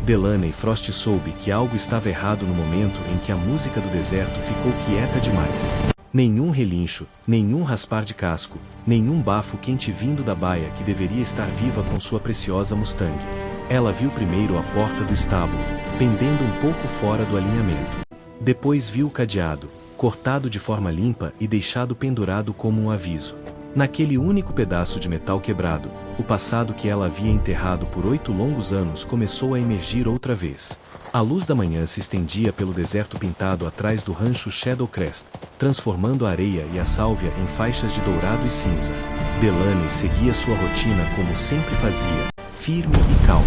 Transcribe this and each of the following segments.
Delaney Frost soube que algo estava errado no momento em que a música do deserto ficou quieta demais. Nenhum relincho, nenhum raspar de casco, nenhum bafo quente vindo da baia que deveria estar viva com sua preciosa Mustang. Ela viu primeiro a porta do estábulo, pendendo um pouco fora do alinhamento. Depois viu o cadeado, cortado de forma limpa e deixado pendurado como um aviso. Naquele único pedaço de metal quebrado, o passado que ela havia enterrado por 8 longos anos começou a emergir outra vez. A luz da manhã se estendia pelo deserto pintado atrás do rancho Shadowcrest, transformando a areia e a sálvia em faixas de dourado e cinza. Delaney seguia sua rotina como sempre fazia, firme e calma.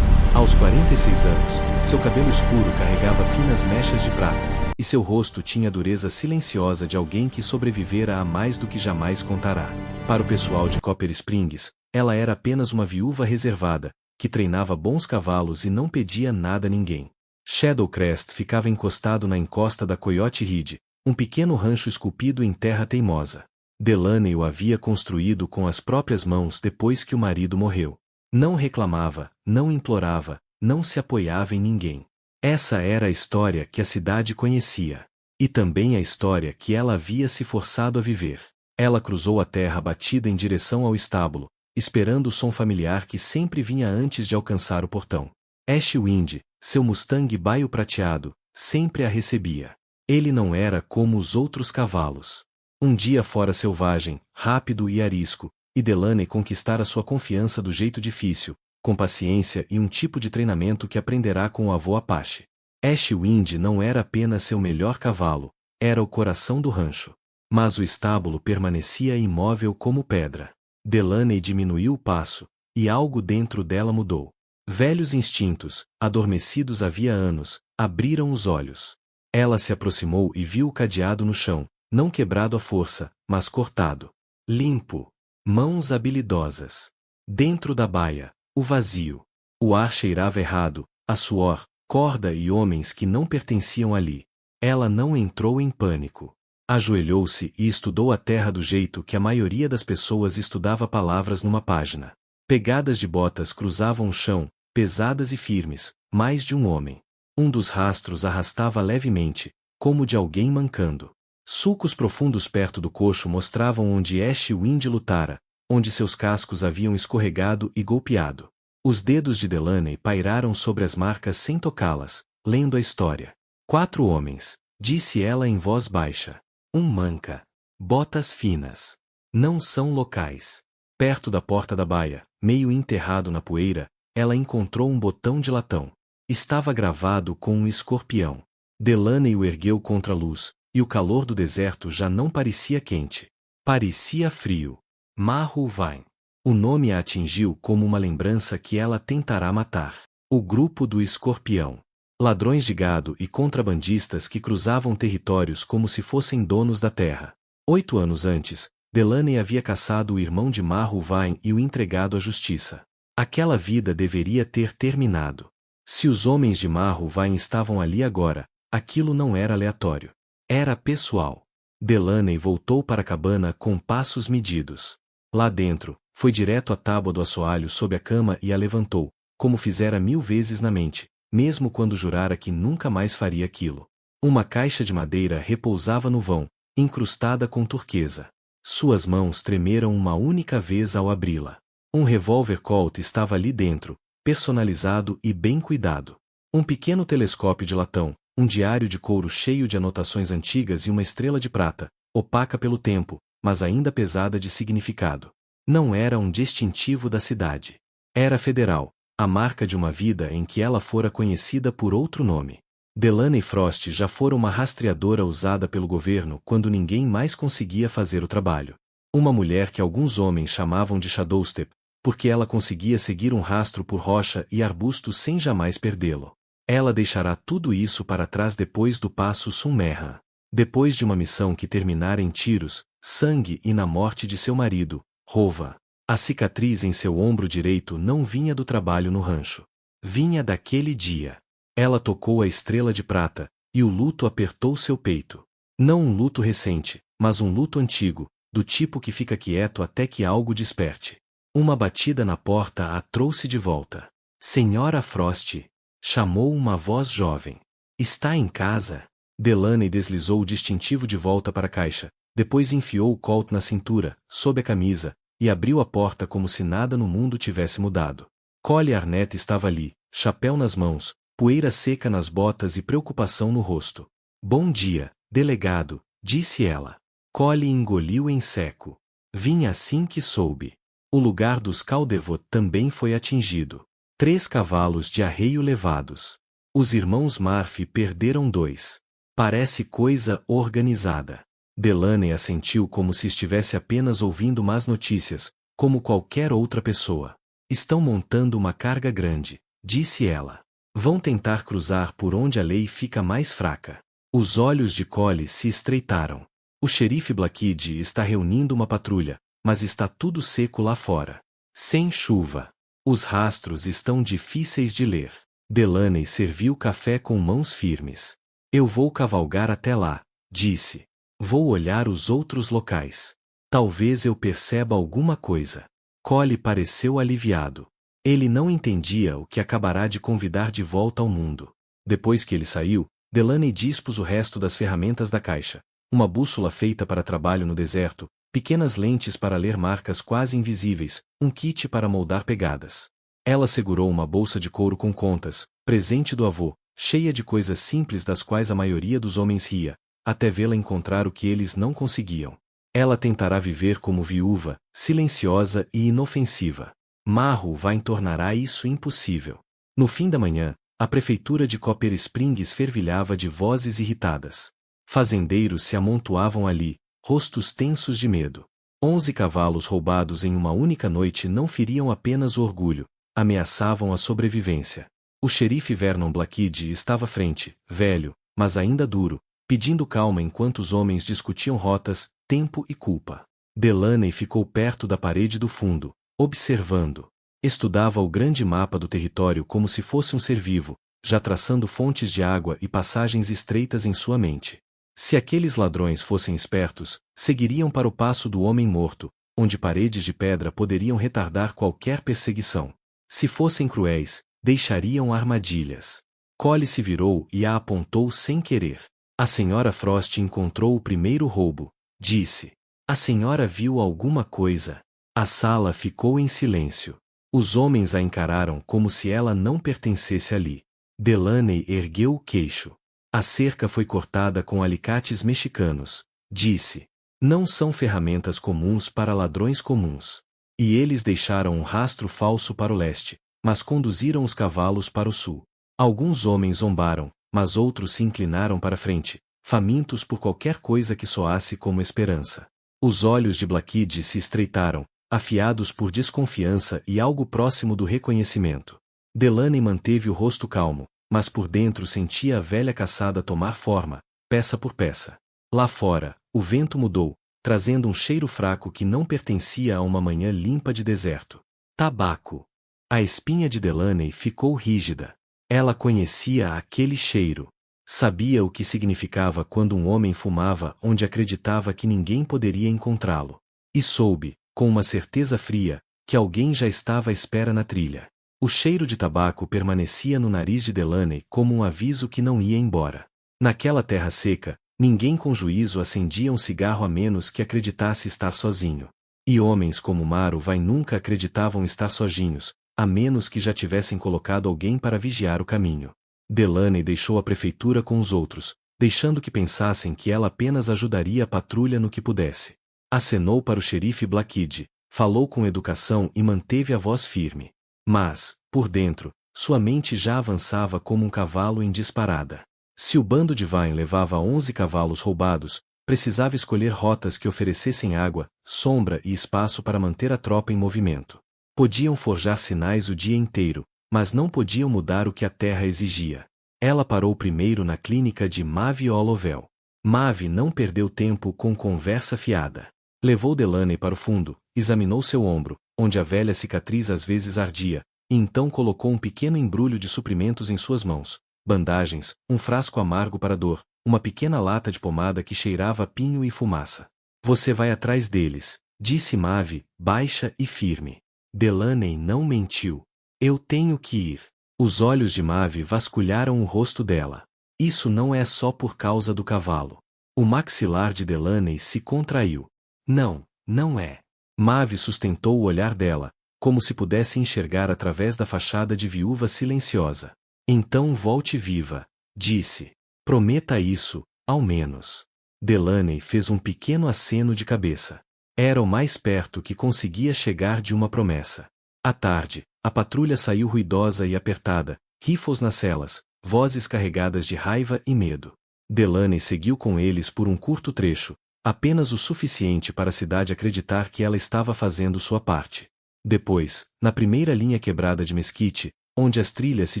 Aos 46 anos, seu cabelo escuro carregava finas mechas de prata, e seu rosto tinha a dureza silenciosa de alguém que sobrevivera a mais do que jamais contará. Para o pessoal de Copper Springs, ela era apenas uma viúva reservada, que treinava bons cavalos e não pedia nada a ninguém. Shadowcrest ficava encostado na encosta da Coyote Ridge, um pequeno rancho esculpido em terra teimosa. Delaney o havia construído com as próprias mãos depois que o marido morreu. Não reclamava, não implorava, não se apoiava em ninguém. Essa era a história que a cidade conhecia. E também a história que ela havia se forçado a viver. Ela cruzou a terra batida em direção ao estábulo, esperando o som familiar que sempre vinha antes de alcançar o portão. Ashwind, seu Mustang baio prateado, sempre a recebia. Ele não era como os outros cavalos. Um dia fora selvagem, rápido e arisco, e Delaney conquistara sua confiança do jeito difícil, com paciência e um tipo de treinamento que aprenderá com o avô Apache. Ashwind não era apenas seu melhor cavalo, era o coração do rancho. Mas o estábulo permanecia imóvel como pedra. Delaney diminuiu o passo, e algo dentro dela mudou. Velhos instintos, adormecidos havia anos, abriram os olhos. Ela se aproximou e viu o cadeado no chão, não quebrado à força, mas cortado. Limpo. Mãos habilidosas. Dentro da baia, o vazio. O ar cheirava errado, a suor, corda e homens que não pertenciam ali. Ela não entrou em pânico. Ajoelhou-se e estudou a terra do jeito que a maioria das pessoas estudava palavras numa página. Pegadas de botas cruzavam o chão, pesadas e firmes, mais de um homem. Um dos rastros arrastava levemente, como de alguém mancando. Sulcos profundos perto do coxo mostravam onde Ashwind lutara, onde seus cascos haviam escorregado e golpeado. Os dedos de Delaney pairaram sobre as marcas sem tocá-las, lendo a história. 4 homens, disse ela em voz baixa. Um manca. Botas finas. Não são locais. Perto da porta da baia, meio enterrado na poeira, ela encontrou um botão de latão. Estava gravado com um escorpião. Delaney o ergueu contra a luz, e o calor do deserto já não parecia quente. Parecia frio. Marru Vine. O nome a atingiu como uma lembrança que ela tentará matar. O grupo do escorpião. Ladrões de gado e contrabandistas que cruzavam territórios como se fossem donos da terra. 8 anos antes, Delaney havia caçado o irmão de Marru Vine e o entregado à justiça. Aquela vida deveria ter terminado. Se os homens de Marru Vine estavam ali agora, aquilo não era aleatório. Era pessoal. Delaney voltou para a cabana com passos medidos. Lá dentro, foi direto à tábua do assoalho sob a cama e a levantou, como fizera 1000 vezes na mente, mesmo quando jurara que nunca mais faria aquilo. Uma caixa de madeira repousava no vão, incrustada com turquesa. Suas mãos tremeram uma única vez ao abri-la. Um revólver Colt estava ali dentro, personalizado e bem cuidado. Um pequeno telescópio de latão, um diário de couro cheio de anotações antigas e uma estrela de prata, opaca pelo tempo, mas ainda pesada de significado. Não era um distintivo da cidade. Era federal, a marca de uma vida em que ela fora conhecida por outro nome. Delaney Frost já fora uma rastreadora usada pelo governo quando ninguém mais conseguia fazer o trabalho. Uma mulher que alguns homens chamavam de Shadowstep, porque ela conseguia seguir um rastro por rocha e arbustos sem jamais perdê-lo. Ela deixará tudo isso para trás depois do passo Summerra. Depois de uma missão que terminara em tiros, sangue e na morte de seu marido, Rova. A cicatriz em seu ombro direito não vinha do trabalho no rancho. Vinha daquele dia. Ela tocou a estrela de prata, e o luto apertou seu peito. Não um luto recente, mas um luto antigo, do tipo que fica quieto até que algo desperte. Uma batida na porta a trouxe de volta. Senhora Frost. Chamou uma voz jovem. Está em casa? Delaney deslizou o distintivo de volta para a caixa, depois enfiou o Colt na cintura, sob a camisa, e abriu a porta como se nada no mundo tivesse mudado. Collie Arnett estava ali, chapéu nas mãos, poeira seca nas botas e preocupação no rosto. Bom dia, delegado, disse ela. Collie engoliu em seco. Vim assim que soube. O lugar dos Caldevot também foi atingido. 3 cavalos de arreio levados. Os irmãos Murphy perderam 2. Parece coisa organizada. Delaney assentiu como se estivesse apenas ouvindo más notícias, como qualquer outra pessoa. Estão montando uma carga grande, disse ela. Vão tentar cruzar por onde a lei fica mais fraca. Os olhos de Collie se estreitaram. O xerife Blackid está reunindo uma patrulha, mas está tudo seco lá fora. Sem chuva. Os rastros estão difíceis de ler. Delaney serviu café com mãos firmes. Eu vou cavalgar até lá, disse. Vou olhar os outros locais. Talvez eu perceba alguma coisa. Collie pareceu aliviado. Ele não entendia o que acabará de convidar de volta ao mundo. Depois que ele saiu, Delaney dispôs o resto das ferramentas da caixa. Uma bússola feita para trabalho no deserto, pequenas lentes para ler marcas quase invisíveis, um kit para moldar pegadas. Ela segurou uma bolsa de couro com contas, presente do avô, cheia de coisas simples das quais a maioria dos homens ria, até vê-la encontrar o que eles não conseguiam. Ela tentará viver como viúva, silenciosa e inofensiva. Marro vai tornará isso impossível. No fim da manhã, a prefeitura de Copper Springs fervilhava de vozes irritadas. Fazendeiros se amontoavam ali, rostos tensos de medo. 11 cavalos roubados em uma única noite não feriam apenas o orgulho, ameaçavam a sobrevivência. O xerife Vernon Blackid estava à frente, velho, mas ainda duro, pedindo calma enquanto os homens discutiam rotas, tempo e culpa. Delaney ficou perto da parede do fundo, observando. Estudava o grande mapa do território como se fosse um ser vivo, já traçando fontes de água e passagens estreitas em sua mente. Se aqueles ladrões fossem espertos, seguiriam para o passo do homem morto, onde paredes de pedra poderiam retardar qualquer perseguição. Se fossem cruéis, deixariam armadilhas. Collie se virou e a apontou sem querer. A senhora Frost encontrou o primeiro roubo, disse. A senhora viu alguma coisa? A sala ficou em silêncio. Os homens a encararam como se ela não pertencesse ali. Delaney ergueu o queixo. A cerca foi cortada com alicates mexicanos, disse. Não são ferramentas comuns para ladrões comuns. E eles deixaram um rastro falso para o leste, mas conduziram os cavalos para o sul. Alguns homens zombaram, mas outros se inclinaram para frente, famintos por qualquer coisa que soasse como esperança. Os olhos de Blackid se estreitaram, afiados por desconfiança e algo próximo do reconhecimento. Delaney manteve o rosto calmo, mas por dentro sentia a velha caçada tomar forma, peça por peça. Lá fora, o vento mudou, trazendo um cheiro fraco que não pertencia a uma manhã limpa de deserto. Tabaco. A espinha de Delaney ficou rígida. Ela conhecia aquele cheiro. Sabia o que significava quando um homem fumava onde acreditava que ninguém poderia encontrá-lo. E soube, com uma certeza fria, que alguém já estava à espera na trilha. O cheiro de tabaco permanecia no nariz de Delaney como um aviso que não ia embora. Naquela terra seca, ninguém com juízo acendia um cigarro a menos que acreditasse estar sozinho. E homens como Maro vai nunca acreditavam estar sozinhos, a menos que já tivessem colocado alguém para vigiar o caminho. Delaney deixou a prefeitura com os outros, deixando que pensassem que ela apenas ajudaria a patrulha no que pudesse. Acenou para o xerife Blackid, falou com educação e manteve a voz firme. Mas, por dentro, sua mente já avançava como um cavalo em disparada. Se o bando de Vine levava 11 cavalos roubados, precisava escolher rotas que oferecessem água, sombra e espaço para manter a tropa em movimento. Podiam forjar sinais o dia inteiro, mas não podiam mudar o que a terra exigia. Ela parou primeiro na clínica de Maeve Olovel. Maeve não perdeu tempo com conversa fiada. Levou Delaney para o fundo, examinou seu ombro, onde a velha cicatriz às vezes ardia, e então colocou um pequeno embrulho de suprimentos em suas mãos, bandagens, um frasco amargo para dor, uma pequena lata de pomada que cheirava a pinho e fumaça. Você vai atrás deles, disse Maeve, baixa e firme. Delaney não mentiu. Eu tenho que ir. Os olhos de Maeve vasculharam o rosto dela. Isso não é só por causa do cavalo. O maxilar de Delaney se contraiu. Não, não é. Maeve sustentou o olhar dela, como se pudesse enxergar através da fachada de viúva silenciosa. Então volte viva, disse. Prometa isso, ao menos. Delaney fez um pequeno aceno de cabeça. Era o mais perto que conseguia chegar de uma promessa. À tarde, a patrulha saiu ruidosa e apertada, rifles nas celas, vozes carregadas de raiva e medo. Delaney seguiu com eles por um curto trecho, apenas o suficiente para a cidade acreditar que ela estava fazendo sua parte. Depois, na primeira linha quebrada de Mesquite, onde as trilhas se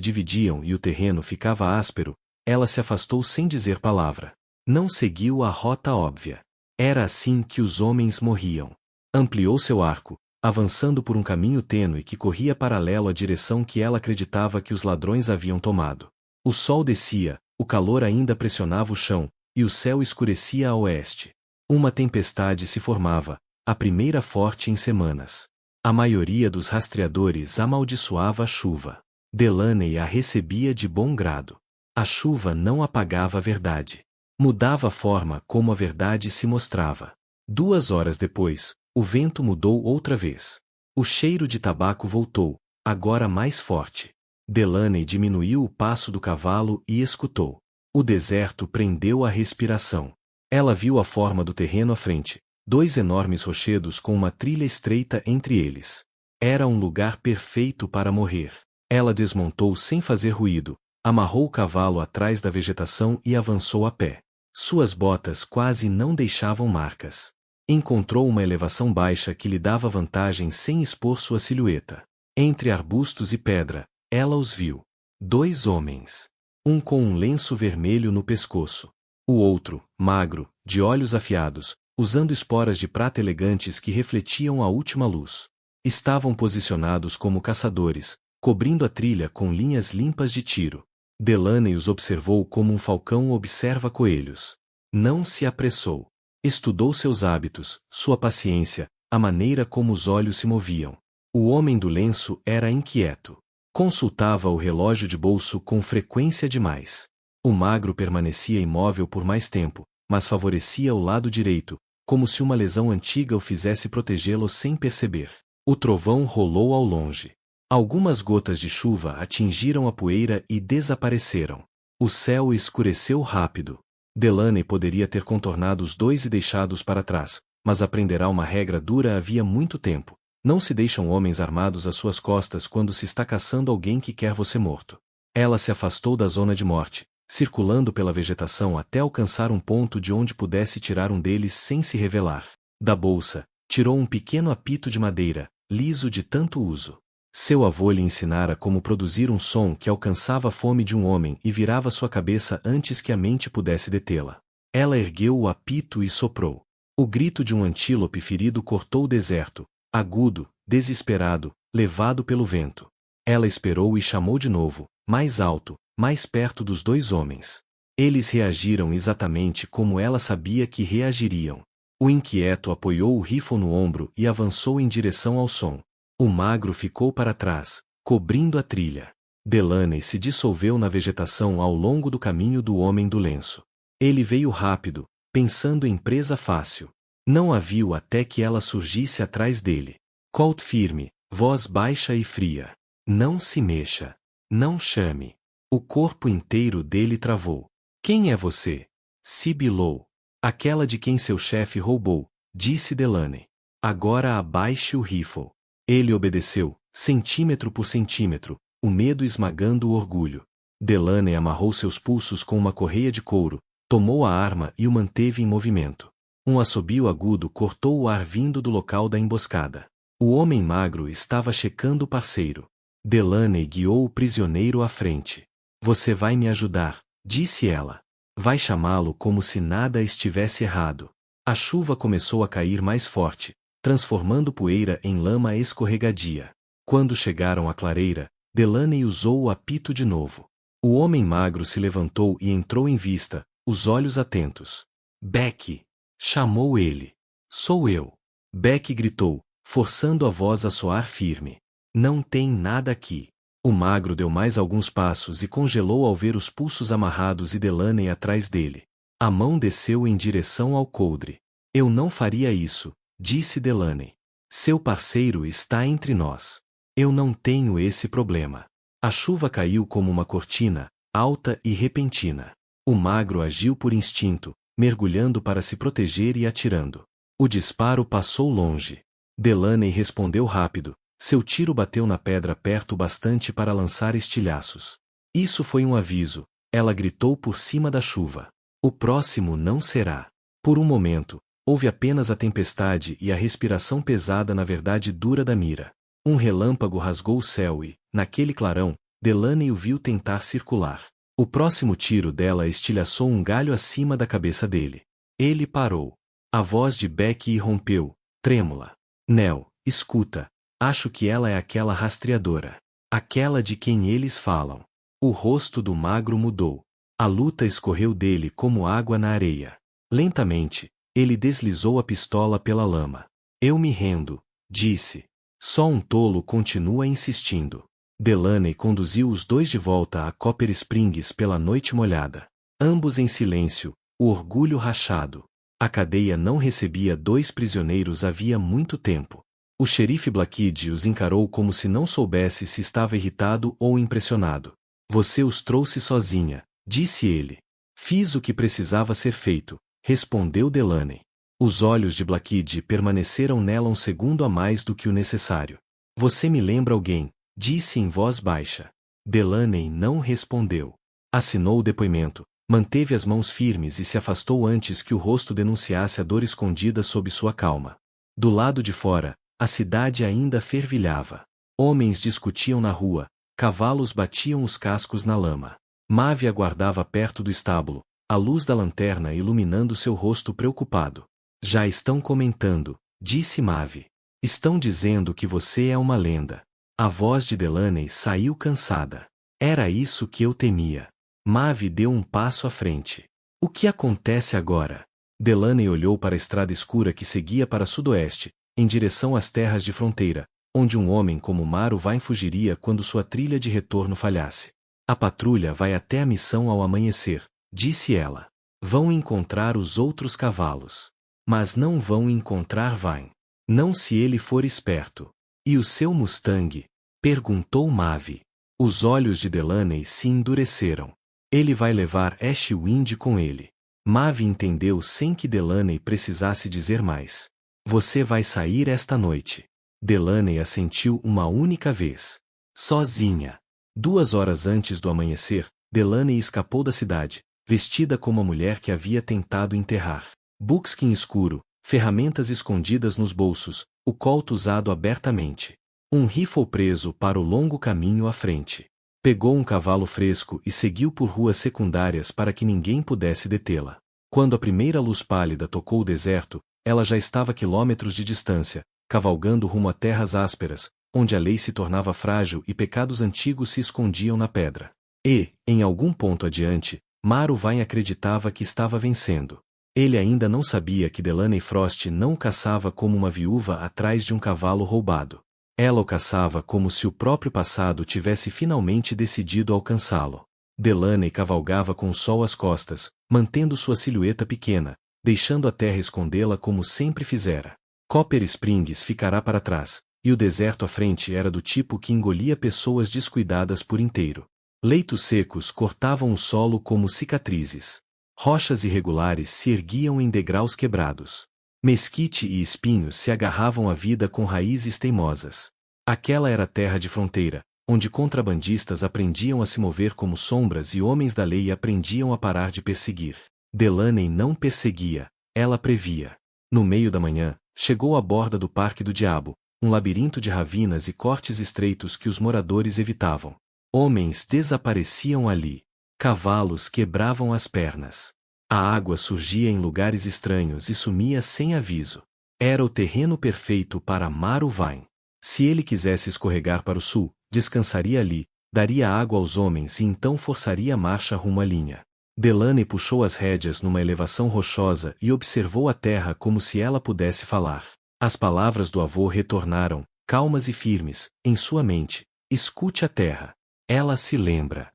dividiam e o terreno ficava áspero, ela se afastou sem dizer palavra. Não seguiu a rota óbvia. Era assim que os homens morriam. Ampliou seu arco, avançando por um caminho tênue que corria paralelo à direção que ela acreditava que os ladrões haviam tomado. O sol descia, o calor ainda pressionava o chão, e o céu escurecia a oeste. Uma tempestade se formava, a primeira forte em semanas. A maioria dos rastreadores amaldiçoava a chuva. Delaney a recebia de bom grado. A chuva não apagava a verdade. Mudava a forma como a verdade se mostrava. 2 horas depois, o vento mudou outra vez. O cheiro de tabaco voltou, agora mais forte. Delaney diminuiu o passo do cavalo e escutou. O deserto prendeu a respiração. Ela viu a forma do terreno à frente, 2 enormes rochedos com uma trilha estreita entre eles. Era um lugar perfeito para morrer. Ela desmontou sem fazer ruído, amarrou o cavalo atrás da vegetação e avançou a pé. Suas botas quase não deixavam marcas. Encontrou uma elevação baixa que lhe dava vantagem sem expor sua silhueta. Entre arbustos e pedra, ela os viu. 2 homens. Um com um lenço vermelho no pescoço. O outro, magro, de olhos afiados, usando esporas de prata elegantes que refletiam a última luz. Estavam posicionados como caçadores, cobrindo a trilha com linhas limpas de tiro. Delaney os observou como um falcão observa coelhos. Não se apressou. Estudou seus hábitos, sua paciência, a maneira como os olhos se moviam. O homem do lenço era inquieto. Consultava o relógio de bolso com frequência demais. O magro permanecia imóvel por mais tempo, mas favorecia o lado direito, como se uma lesão antiga o fizesse protegê-lo sem perceber. O trovão rolou ao longe. Algumas gotas de chuva atingiram a poeira e desapareceram. O céu escureceu rápido. Delaney poderia ter contornado os 2 e deixá-los para trás, mas aprenderá uma regra dura havia muito tempo. Não se deixam homens armados às suas costas quando se está caçando alguém que quer você morto. Ela se afastou da zona de morte, circulando pela vegetação até alcançar um ponto de onde pudesse tirar um deles sem se revelar. Da bolsa, tirou um pequeno apito de madeira, liso de tanto uso. Seu avô lhe ensinara como produzir um som que alcançava a fome de um homem e virava sua cabeça antes que a mente pudesse detê-la. Ela ergueu o apito e soprou. O grito de um antílope ferido cortou o deserto, agudo, desesperado, levado pelo vento. Ela esperou e chamou de novo, mais alto, mais perto dos 2 homens. Eles reagiram exatamente como ela sabia que reagiriam. O inquieto apoiou o rifle no ombro e avançou em direção ao som. O magro ficou para trás, cobrindo a trilha. Delaney se dissolveu na vegetação ao longo do caminho do homem do lenço. Ele veio rápido, pensando em presa fácil. Não a viu até que ela surgisse atrás dele. Colt firme, voz baixa e fria. Não se mexa. Não chame. O corpo inteiro dele travou. Quem é você? Sibilou. Aquela de quem seu chefe roubou, disse Delaney. Agora abaixe o rifle. Ele obedeceu, centímetro por centímetro, o medo esmagando o orgulho. Delaney amarrou seus pulsos com uma correia de couro, tomou a arma e o manteve em movimento. Um assobio agudo cortou o ar vindo do local da emboscada. O homem magro estava checando o parceiro. Delaney guiou o prisioneiro à frente. Você vai me ajudar, disse ela. Vai chamá-lo como se nada estivesse errado. A chuva começou a cair mais forte, transformando poeira em lama escorregadia. Quando chegaram à clareira, Delaney usou o apito de novo. O homem magro se levantou e entrou em vista, os olhos atentos. Beck! Chamou ele. Sou eu. Beck gritou, forçando a voz a soar firme. Não tem nada aqui. O magro deu mais alguns passos e congelou ao ver os pulsos amarrados e Delaney atrás dele. A mão desceu em direção ao coldre. Eu não faria isso, disse Delaney. Seu parceiro está entre nós. Eu não tenho esse problema. A chuva caiu como uma cortina, alta e repentina. O magro agiu por instinto, mergulhando para se proteger e atirando. O disparo passou longe. Delaney respondeu rápido. Seu tiro bateu na pedra perto bastante para lançar estilhaços. Isso foi um aviso, ela gritou por cima da chuva. O próximo não será. Por um momento, houve apenas a tempestade e a respiração pesada na verdade dura da mira. Um relâmpago rasgou o céu e, naquele clarão, Delaney o viu tentar circular. O próximo tiro dela estilhaçou um galho acima da cabeça dele. Ele parou. A voz de Becky irrompeu, trêmula. Nell, escuta. Acho que ela é aquela rastreadora. Aquela de quem eles falam. O rosto do magro mudou. A luta escorreu dele como água na areia. Lentamente, ele deslizou a pistola pela lama. Eu me rendo, disse. Só um tolo continua insistindo. Delaney conduziu os dois de volta a Copper Springs pela noite molhada. Ambos em silêncio, o orgulho rachado. A cadeia não recebia 2 prisioneiros havia muito tempo. O xerife Blackid os encarou como se não soubesse se estava irritado ou impressionado. Você os trouxe sozinha, disse ele. Fiz o que precisava ser feito, respondeu Delaney. Os olhos de Blackid permaneceram nela um segundo a mais do que o necessário. Você me lembra alguém, disse em voz baixa. Delaney não respondeu. Assinou o depoimento, manteve as mãos firmes e se afastou antes que o rosto denunciasse a dor escondida sob sua calma. Do lado de fora, a cidade ainda fervilhava. Homens discutiam na rua, cavalos batiam os cascos na lama. Maeve aguardava perto do estábulo, a luz da lanterna iluminando seu rosto preocupado. Já estão comentando, disse Maeve. Estão dizendo que você é uma lenda. A voz de Delaney saiu cansada. Era isso que eu temia. Maeve deu um passo à frente. O que acontece agora? Delaney olhou para a estrada escura que seguia para sudoeste, em direção às terras de fronteira, onde um homem como Maru Vine fugiria quando sua trilha de retorno falhasse. A patrulha vai até a missão ao amanhecer, disse ela. Vão encontrar os outros cavalos. Mas não vão encontrar Vine. Não se ele for esperto. E o seu Mustang? Perguntou Maeve. Os olhos de Delaney se endureceram. Ele vai levar Ashwind com ele. Maeve entendeu sem que Delaney precisasse dizer mais. Você vai sair esta noite. Delaney assentiu uma única vez. Sozinha. 2 horas antes do amanhecer, Delaney escapou da cidade, vestida como a mulher que havia tentado enterrar. Buckskin escuro, ferramentas escondidas nos bolsos, o Colt usado abertamente. Um rifle preso para o longo caminho à frente. Pegou um cavalo fresco e seguiu por ruas secundárias para que ninguém pudesse detê-la. Quando a primeira luz pálida tocou o deserto, ela já estava a quilômetros de distância, cavalgando rumo a terras ásperas, onde a lei se tornava frágil e pecados antigos se escondiam na pedra. E, em algum ponto adiante, Maru Vine acreditava que estava vencendo. Ele ainda não sabia que Delaney Frost não o caçava como uma viúva atrás de um cavalo roubado. Ela o caçava como se o próprio passado tivesse finalmente decidido alcançá-lo. Delaney cavalgava com o sol às costas, mantendo sua silhueta pequena, deixando a terra escondê-la como sempre fizera. Copper Springs ficará para trás, e o deserto à frente era do tipo que engolia pessoas descuidadas por inteiro. Leitos secos cortavam o solo como cicatrizes. Rochas irregulares se erguiam em degraus quebrados. Mesquite e espinhos se agarravam à vida com raízes teimosas. Aquela era a terra de fronteira, onde contrabandistas aprendiam a se mover como sombras e homens da lei aprendiam a parar de perseguir. Delaney não perseguia, ela previa. No meio da manhã, chegou à borda do Parque do Diabo, um labirinto de ravinas e cortes estreitos que os moradores evitavam. Homens desapareciam ali. Cavalos quebravam as pernas. A água surgia em lugares estranhos e sumia sem aviso. Era o terreno perfeito para Maru Vine. Se ele quisesse escorregar para o sul, descansaria ali, daria água aos homens e então forçaria a marcha rumo à linha. Delaney puxou as rédeas numa elevação rochosa e observou a terra como se ela pudesse falar. As palavras do avô retornaram, calmas e firmes, em sua mente. Escute a terra. Ela se lembra.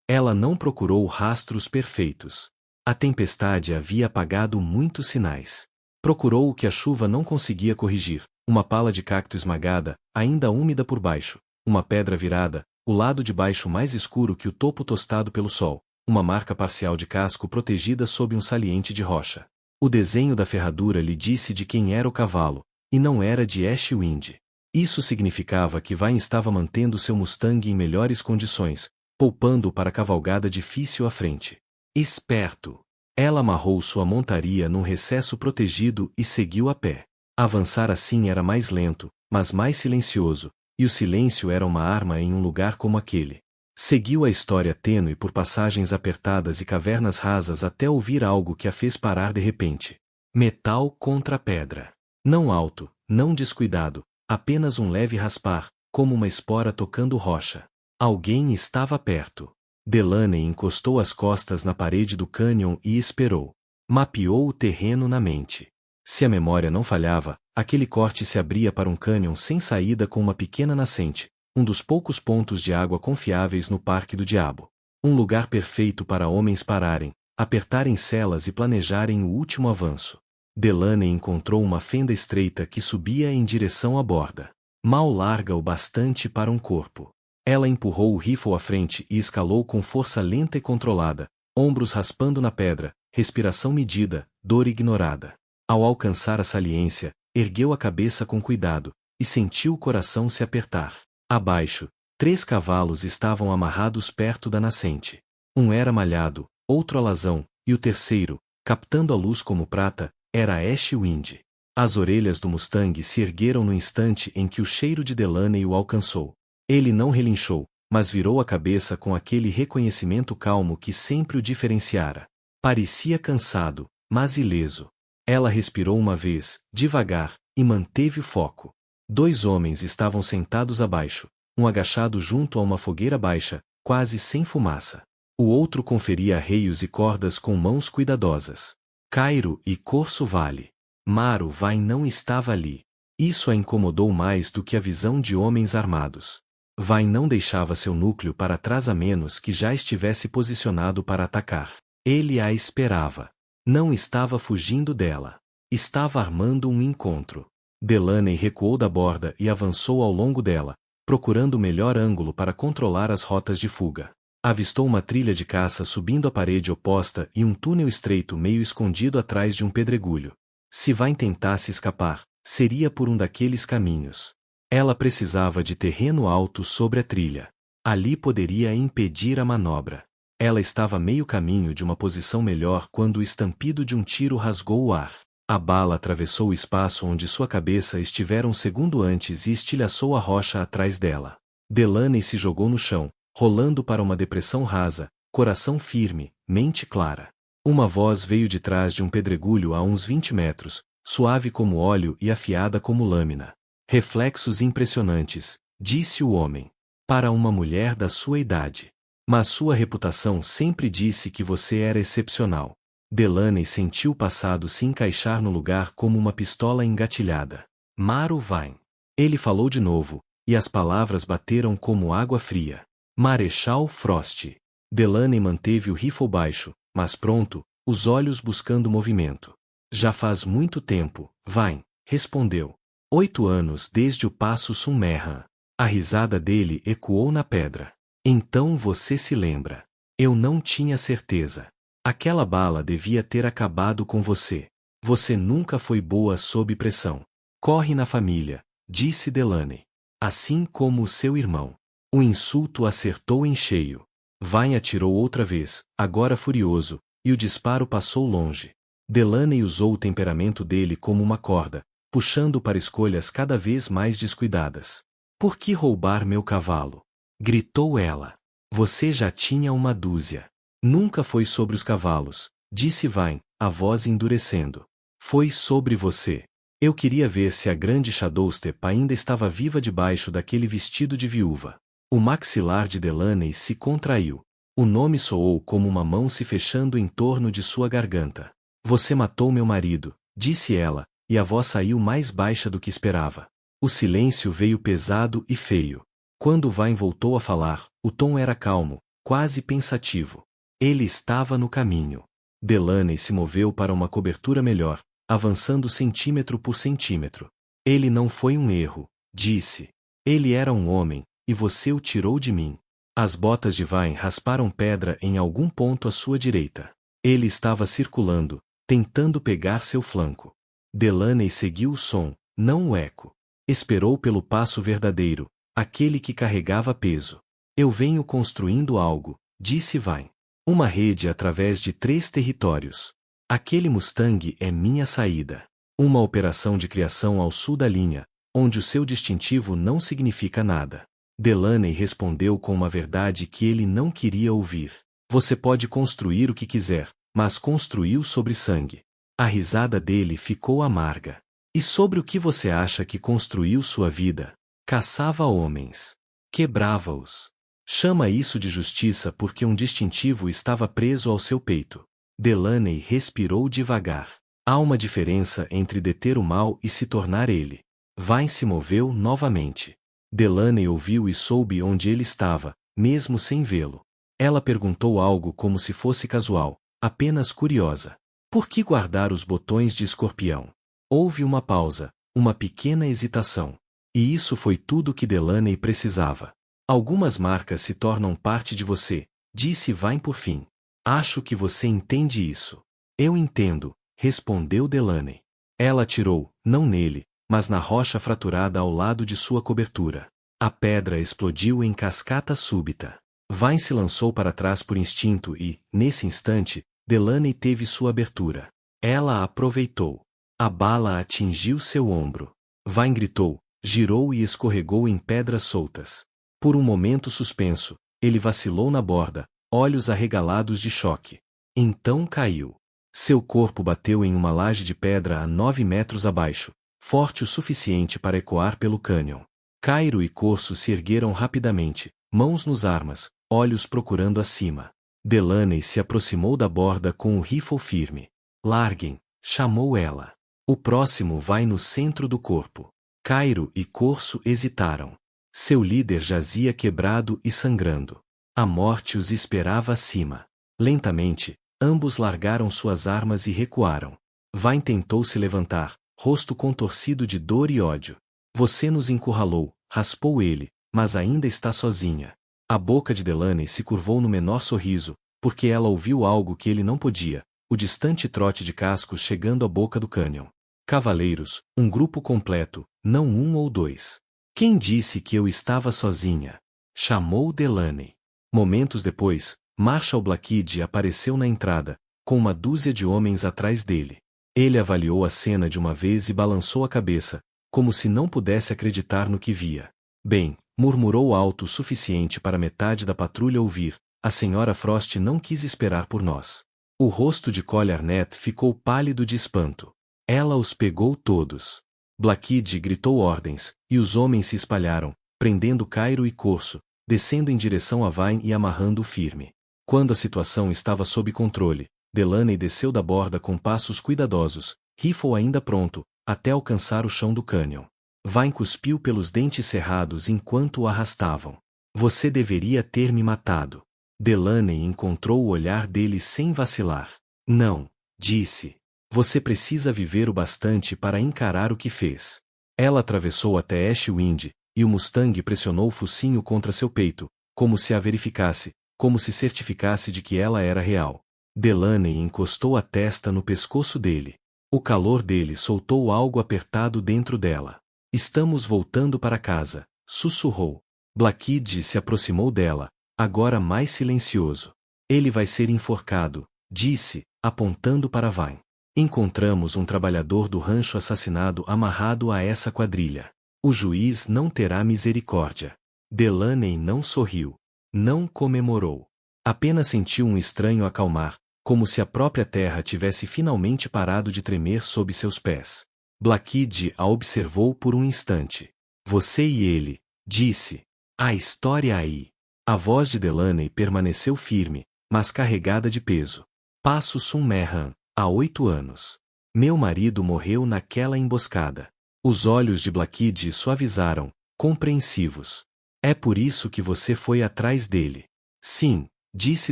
Ela não procurou rastros perfeitos. A tempestade havia apagado muitos sinais. Procurou o que a chuva não conseguia corrigir: uma pala de cacto esmagada, ainda úmida por baixo, uma pedra virada, o lado de baixo mais escuro que o topo tostado pelo sol, uma marca parcial de casco protegida sob um saliente de rocha. O desenho da ferradura lhe disse de quem era o cavalo, e não era de Ash Wind. Isso significava que Vine estava mantendo seu Mustang em melhores condições, poupando-o para a cavalgada difícil à frente. Esperto! Ela amarrou sua montaria num recesso protegido e seguiu a pé. Avançar assim era mais lento, mas mais silencioso, e o silêncio era uma arma em um lugar como aquele. Seguiu a história tênue por passagens apertadas e cavernas rasas até ouvir algo que a fez parar de repente. Metal contra pedra. Não alto, não descuidado, apenas um leve raspar, como uma espora tocando rocha. Alguém estava perto. Delaney encostou as costas na parede do cânion e esperou. Mapeou o terreno na mente. Se a memória não falhava, aquele corte se abria para um cânion sem saída com uma pequena nascente, um dos poucos pontos de água confiáveis no Parque do Diabo. Um lugar perfeito para homens pararem, apertarem celas e planejarem o último avanço. Delaney encontrou uma fenda estreita que subia em direção à borda. Mal larga o bastante para um corpo. Ela empurrou o rifle à frente e escalou com força lenta e controlada, ombros raspando na pedra, respiração medida, dor ignorada. Ao alcançar a saliência, ergueu a cabeça com cuidado, e sentiu o coração se apertar. Abaixo, 3 cavalos estavam amarrados perto da nascente. Um era malhado, outro alazão, e o terceiro, captando a luz como prata, era Ash Wind. As orelhas do Mustang se ergueram no instante em que o cheiro de Delaney o alcançou. Ele não relinchou, mas virou a cabeça com aquele reconhecimento calmo que sempre o diferenciara. Parecia cansado, mas ileso. Ela respirou uma vez, devagar, e manteve o foco. 2 homens estavam sentados abaixo, um agachado junto a uma fogueira baixa, quase sem fumaça. O outro conferia arreios e cordas com mãos cuidadosas. Cairo e Corso Vale. Maru Vai não estava ali. Isso a incomodou mais do que a visão de homens armados. Vai não deixava seu núcleo para trás a menos que já estivesse posicionado para atacar. Ele a esperava. Não estava fugindo dela. Estava armando um encontro. Delaney recuou da borda e avançou ao longo dela, procurando o melhor ângulo para controlar as rotas de fuga. Avistou uma trilha de caça subindo a parede oposta e um túnel estreito meio escondido atrás de um pedregulho. Se Vai tentasse escapar, seria por um daqueles caminhos. Ela precisava de terreno alto sobre a trilha. Ali poderia impedir a manobra. Ela estava meio caminho de uma posição melhor quando o estampido de um tiro rasgou o ar. A bala atravessou o espaço onde sua cabeça estivera um segundo antes e estilhaçou a rocha atrás dela. Delaney se jogou no chão, rolando para uma depressão rasa, coração firme, mente clara. Uma voz veio de trás de um pedregulho a uns 20 metros, suave como óleo e afiada como lâmina. Reflexos impressionantes, disse o homem. Para uma mulher da sua idade. Mas sua reputação sempre disse que você era excepcional. Delaney sentiu o passado se encaixar no lugar como uma pistola engatilhada. Maru Vai. Ele falou de novo, e as palavras bateram como água fria. Marechal Frost. Delaney manteve o rifle baixo, mas pronto, os olhos buscando movimento. Já faz muito tempo, Vai, respondeu. 8 anos desde o passo Summerham. A risada dele ecoou na pedra. Então você se lembra. Eu não tinha certeza. Aquela bala devia ter acabado com você. Você nunca foi boa sob pressão. Corre na família, disse Delaney. Assim como o seu irmão. O insulto acertou em cheio. Vai atirou outra vez, agora furioso, e o disparo passou longe. Delaney usou o temperamento dele como uma corda, puxando para escolhas cada vez mais descuidadas. Por que roubar meu cavalo? Gritou ela. Você já tinha uma dúzia. Nunca foi sobre os cavalos, disse Vai, a voz endurecendo. Foi sobre você. Eu queria ver se a grande Shadowstep ainda estava viva debaixo daquele vestido de viúva. O maxilar de Delaney se contraiu. O nome soou como uma mão se fechando em torno de sua garganta. Você matou meu marido, disse ela, e a voz saiu mais baixa do que esperava. O silêncio veio pesado e feio. Quando Vine voltou a falar, o tom era calmo, quase pensativo. Ele estava no caminho. Delaney se moveu para uma cobertura melhor, avançando centímetro por centímetro. Ele não foi um erro, disse. Ele era um homem, e você o tirou de mim. As botas de Vine rasparam pedra em algum ponto à sua direita. Ele estava circulando, tentando pegar seu flanco. Delaney seguiu o som, não o eco. Esperou pelo passo verdadeiro, aquele que carregava peso. Eu venho construindo algo, disse Vine. Uma rede através de 3 territórios. Aquele Mustang é minha saída. Uma operação de criação ao sul da linha, onde o seu distintivo não significa nada. Delaney respondeu com uma verdade que ele não queria ouvir. Você pode construir o que quiser, mas construiu sobre sangue. A risada dele ficou amarga. E sobre o que você acha que construiu sua vida? Caçava homens. Quebrava-os. Chama isso de justiça porque um distintivo estava preso ao seu peito. Delaney respirou devagar. Há uma diferença entre deter o mal e se tornar ele. Vine se moveu novamente. Delaney ouviu e soube onde ele estava, mesmo sem vê-lo. Ela perguntou algo como se fosse casual, apenas curiosa. Por que guardar os botões de escorpião? Houve uma pausa, uma pequena hesitação. E isso foi tudo que Delaney precisava. Algumas marcas se tornam parte de você, disse Vine por fim. Acho que você entende isso. Eu entendo, respondeu Delaney. Ela atirou, não nele, mas na rocha fraturada ao lado de sua cobertura. A pedra explodiu em cascata súbita. Vine se lançou para trás por instinto e, nesse instante, Delaney teve sua abertura. Ela a aproveitou. A bala atingiu seu ombro. Vine gritou, girou e escorregou em pedras soltas. Por um momento suspenso, ele vacilou na borda, olhos arregalados de choque. Então caiu. Seu corpo bateu em uma laje de pedra a 9 metros abaixo, forte o suficiente para ecoar pelo cânion. Cairo e Corso se ergueram rapidamente, mãos nos armas, olhos procurando acima. Delaney se aproximou da borda com o rifle firme. Larguem, chamou ela. O próximo vai no centro do corpo. Cairo e Corso hesitaram. Seu líder jazia quebrado e sangrando. A morte os esperava acima. Lentamente, ambos largaram suas armas e recuaram. Vine tentou se levantar, rosto contorcido de dor e ódio. Você nos encurralou, raspou ele, mas ainda está sozinha. A boca de Delaney se curvou no menor sorriso, porque ela ouviu algo que ele não podia, o distante trote de cascos chegando à boca do cânion. Cavaleiros, um grupo completo, não um ou dois. Quem disse que eu estava sozinha? Chamou Delaney. Momentos depois, Marshal Blackhead apareceu na entrada, com uma dúzia de homens atrás dele. Ele avaliou a cena de uma vez e balançou a cabeça, como se não pudesse acreditar no que via. Bem, murmurou alto o suficiente para metade da patrulha ouvir, a senhora Frost não quis esperar por nós. O rosto de Colly Arnett ficou pálido de espanto. Ela os pegou todos. Blackhead gritou ordens, e os homens se espalharam, prendendo Cairo e Corso, descendo em direção a Vine e amarrando-o firme. Quando a situação estava sob controle, Delaney desceu da borda com passos cuidadosos, rifle ainda pronto, até alcançar o chão do cânion. Vine cuspiu pelos dentes cerrados enquanto o arrastavam. Você deveria ter me matado. Delaney encontrou o olhar dele sem vacilar. Não, disse. Você precisa viver o bastante para encarar o que fez. Ela atravessou até Ashwind, e o Mustang pressionou o focinho contra seu peito, como se a verificasse, como se certificasse de que ela era real. Delaney encostou a testa no pescoço dele. O calor dele soltou algo apertado dentro dela. Estamos voltando para casa, sussurrou. Blackhead se aproximou dela, agora mais silencioso. Ele vai ser enforcado, disse, apontando para Vine. Encontramos um trabalhador do rancho assassinado amarrado a essa quadrilha. O juiz não terá misericórdia. Delaney não sorriu. Não comemorou. Apenas sentiu um estranho acalmar, como se a própria terra tivesse finalmente parado de tremer sob seus pés. Blackhead a observou por um instante. Você e ele, disse. A história aí. A voz de Delaney permaneceu firme, mas carregada de peso. Passo Sunmerhan, há 8 anos. Meu marido morreu naquela emboscada. Os olhos de Blackhead suavizaram, compreensivos. É por isso que você foi atrás dele. Sim, disse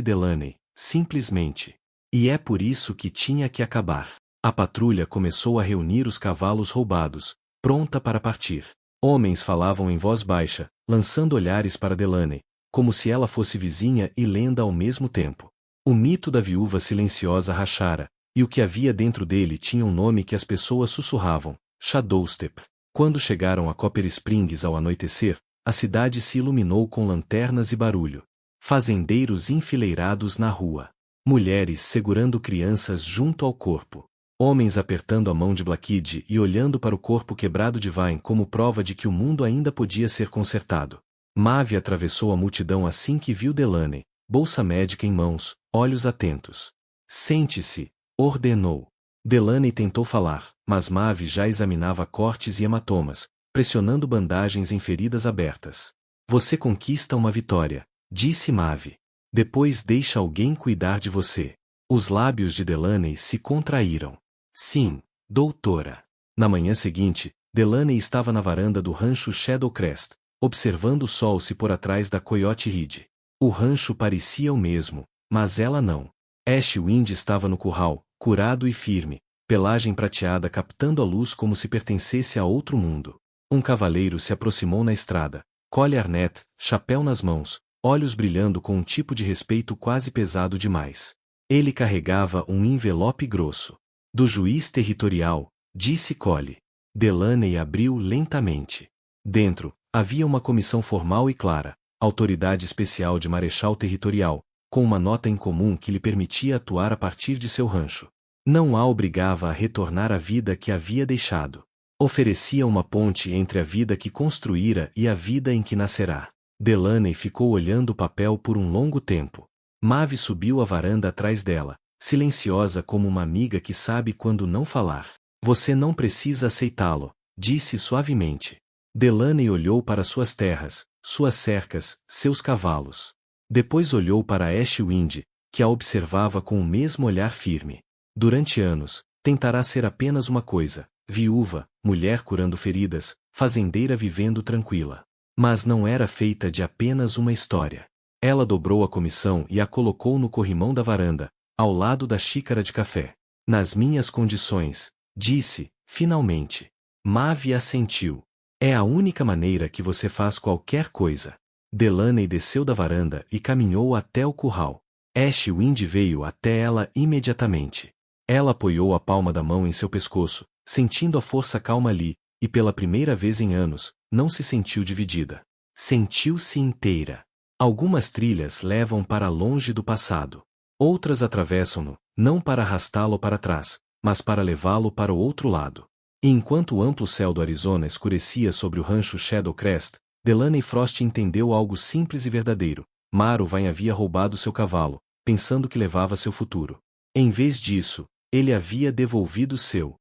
Delaney, simplesmente. E é por isso que tinha que acabar. A patrulha começou a reunir os cavalos roubados, pronta para partir. Homens falavam em voz baixa, lançando olhares para Delaney, como se ela fosse vizinha e lenda ao mesmo tempo. O mito da viúva silenciosa rachara, e o que havia dentro dele tinha um nome que as pessoas sussurravam: Shadowstep. Quando chegaram a Copper Springs ao anoitecer, a cidade se iluminou com lanternas e barulho. Fazendeiros enfileirados na rua. Mulheres segurando crianças junto ao corpo. Homens apertando a mão de Blackid e olhando para o corpo quebrado de Vine como prova de que o mundo ainda podia ser consertado. Maeve atravessou a multidão assim que viu Delaney, bolsa médica em mãos, olhos atentos. Sente-se, ordenou. Delaney tentou falar, mas Maeve já examinava cortes e hematomas, pressionando bandagens em feridas abertas. Você conquista uma vitória, disse Maeve. Depois deixa alguém cuidar de você. Os lábios de Delaney se contraíram. Sim, doutora. Na manhã seguinte, Delaney estava na varanda do rancho Shadowcrest, observando o sol se pôr atrás da Coyote Ridge. O rancho parecia o mesmo, mas ela não. Ashwind estava no curral, curado e firme, pelagem prateada captando a luz como se pertencesse a outro mundo. Um cavaleiro se aproximou na estrada, colhe Arnett, chapéu nas mãos, olhos brilhando com um tipo de respeito quase pesado demais. Ele carregava um envelope grosso. Do juiz territorial, disse Collie. Delaney abriu lentamente. Dentro, havia uma comissão formal e clara, autoridade especial de marechal territorial, com uma nota em comum que lhe permitia atuar a partir de seu rancho. Não a obrigava a retornar à vida que havia deixado. Oferecia uma ponte entre a vida que construíra e a vida em que nascerá. Delaney ficou olhando o papel por um longo tempo. Maeve subiu a varanda atrás dela, silenciosa como uma amiga que sabe quando não falar. Você não precisa aceitá-lo, disse suavemente. Delaney olhou para suas terras, suas cercas, seus cavalos. Depois olhou para Ashwind, que a observava com o mesmo olhar firme. Durante anos, tentará ser apenas uma coisa: viúva, mulher curando feridas, fazendeira vivendo tranquila. Mas não era feita de apenas uma história. Ela dobrou a comissão e a colocou no corrimão da varanda, ao lado da xícara de café. Nas minhas condições, disse, finalmente. Maeve assentiu. É a única maneira que você faz qualquer coisa. Delaney desceu da varanda e caminhou até o curral. Ashwind veio até ela imediatamente. Ela apoiou a palma da mão em seu pescoço, sentindo a força calma ali, e pela primeira vez em anos, não se sentiu dividida. Sentiu-se inteira. Algumas trilhas levam para longe do passado. Outras atravessam-no, não para arrastá-lo para trás, mas para levá-lo para o outro lado. E enquanto o amplo céu do Arizona escurecia sobre o rancho Shadowcrest, Delaney Frost entendeu algo simples e verdadeiro. Maro Vine havia roubado seu cavalo, pensando que levava seu futuro. Em vez disso, ele havia devolvido seu.